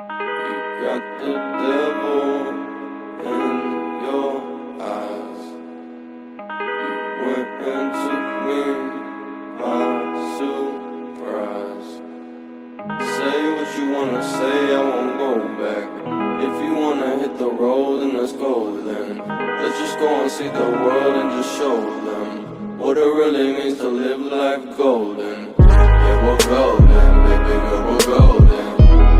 Got the devil in your eyes. You went and took me by surprise. Say what you wanna say, I won't go back. If you wanna hit the road, then let's go then. Let's just go and see the world and just show them what it really means to live life golden. Yeah, we're golden, baby girl, we're golden.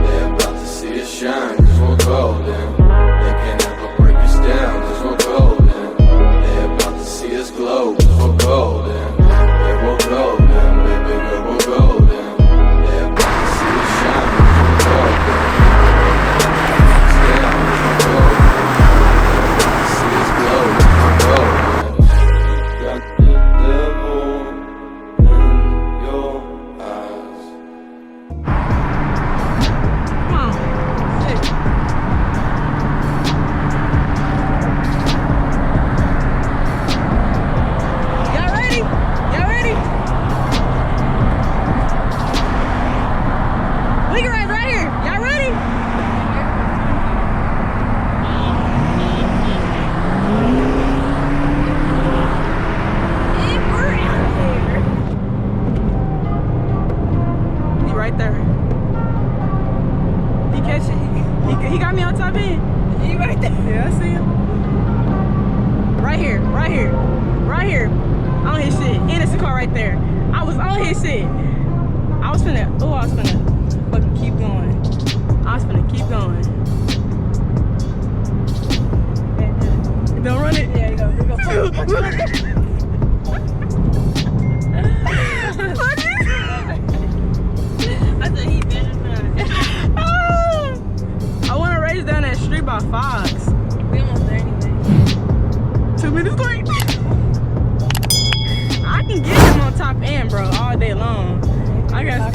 They're about to see us shine, cause we're golden. They can't ever break us down, cause we're golden. They're about to see us glow, cause we're golden. Yeah, we're golden, baby girl, we're golden. They're about to see us shine, cause we're golden. They can't ever break us down, cause we're golden. They're about to see us glow, cause we're golden. You got the devil in your eyes. Come on. Shit. Y'all ready? Y'all ready? We can ride right here. Y'all ready? And we're out there. He right there. He catch it. He got me on top end. He right there. Yeah, I see him. Right here, right here, right here. On his shit. And it's the car right there. I was on his shit. I was finna fucking keep going. I was finna keep going. Don't run it. Yeah, you go. I said he better not. I want to race down that street by Fox. We almost there anyway. 2 minutes late. I can get him on top end, bro, all day long. I got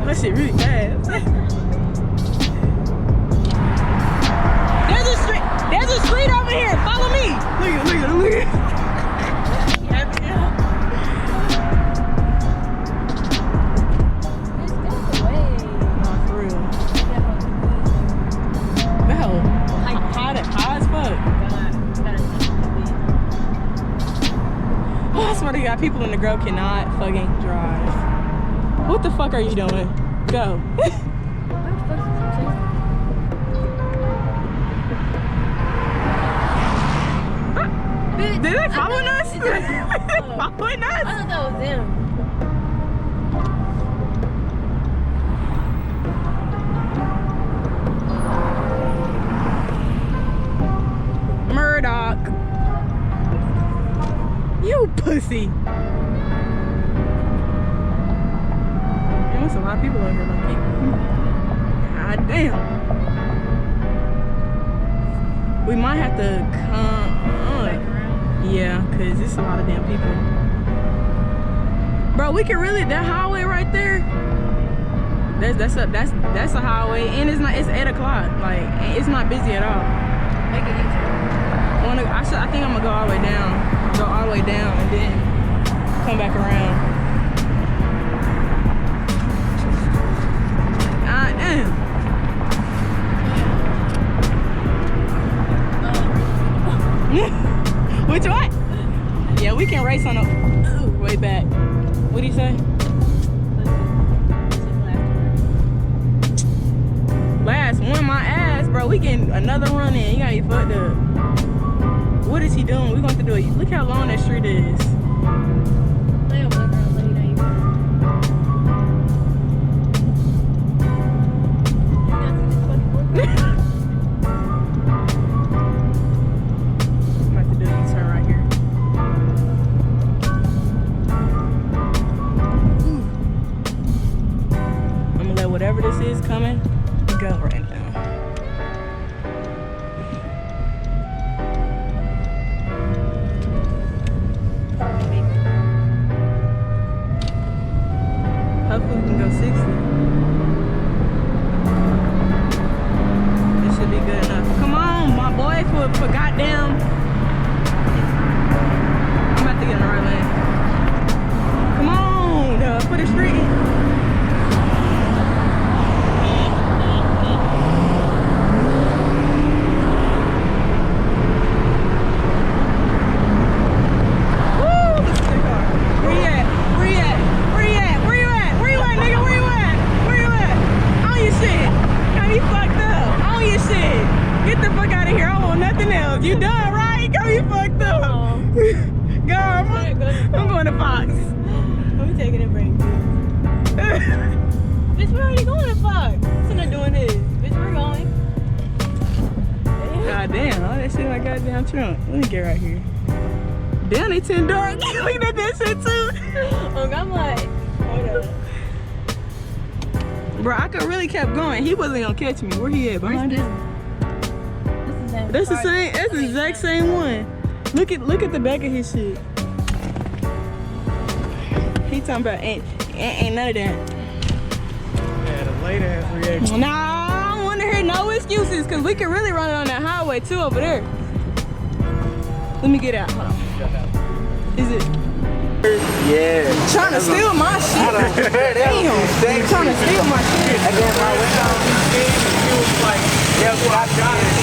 that shit really fast. There's a street over here. Follow me. Look at. I swear to God, people in the grove cannot fucking drive. What the fuck are you doing? Go. Did they following us? Following us? I thought that was them. Murdoch. You pussy. There's a lot of people over here looking. God damn. We might have to come yeah, cause it's a lot of damn people. Bro, we can really, that highway right there, that's a highway, and it's 8 o'clock. Like, it's not busy at all. Make it easier. I think I'm gonna go all the way down. Go all the way down and then come back around. God damn. Which one? Yeah, we can race on the way back. What do you say? Last one, my ass, bro. We getting another run in. You gotta get fucked up. What is he doing? We're going to have to do it. Look how long that street is. I'm about to do a U-turn right here. I'm going to let whatever this is coming go right now. Hopefully we can go 60. This should be good enough. Come on, my boy, for goddamn. I'm about to get in the right lane. Come on, for the street. Goddamn, all that shit in my goddamn trunk. Let me get right here. Damn, they tint dark. Look at that shit too. Oh, I'm like, hold up. Bro, I could really kept going. He wasn't gonna catch me. Where he at? Behind This us? That's the same. That's the exact same one. Look at the back of his shit. He talking about ain't none of that. Yeah, the late ass reaction. Nah, I don't want to hear no excuses, cause we can really run it on that highway too over there. Let me get out. Hold on. Is it? Yeah. Trying to steal my shit. Damn. Trying to steal my shit. And then my window, he was like, yeah, well, I got it.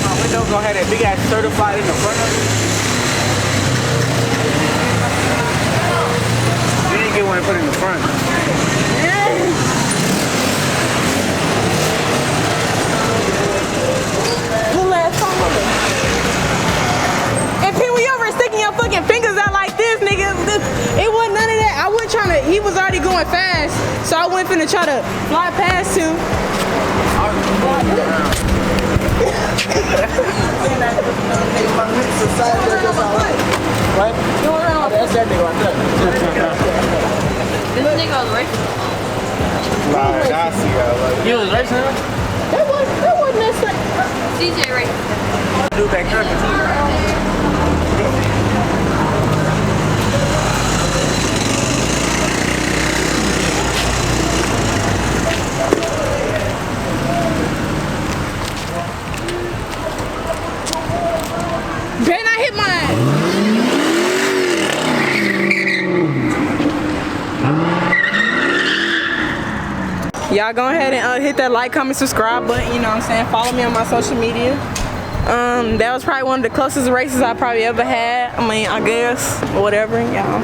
My window gonna have that big ass certified in the front of it. You didn't get one to put in the front. Little ass phone. And Pee Wee over sticking your fucking fingers out like this, nigga. It wasn't none of that. I wasn't trying to. He was already going fast, so I wasn't finna try to fly past him. What? That's that nigga right there. This nigga was racing. Like, I see y'all. You was racing him? That wasn't that same. CJ racing. Do back there. Ben, I hit mine. Y'all go ahead and hit that like, comment, subscribe button, you know what I'm saying? Follow me on my social media. That was probably one of the closest races I probably ever had. I mean, I guess, whatever, y'all.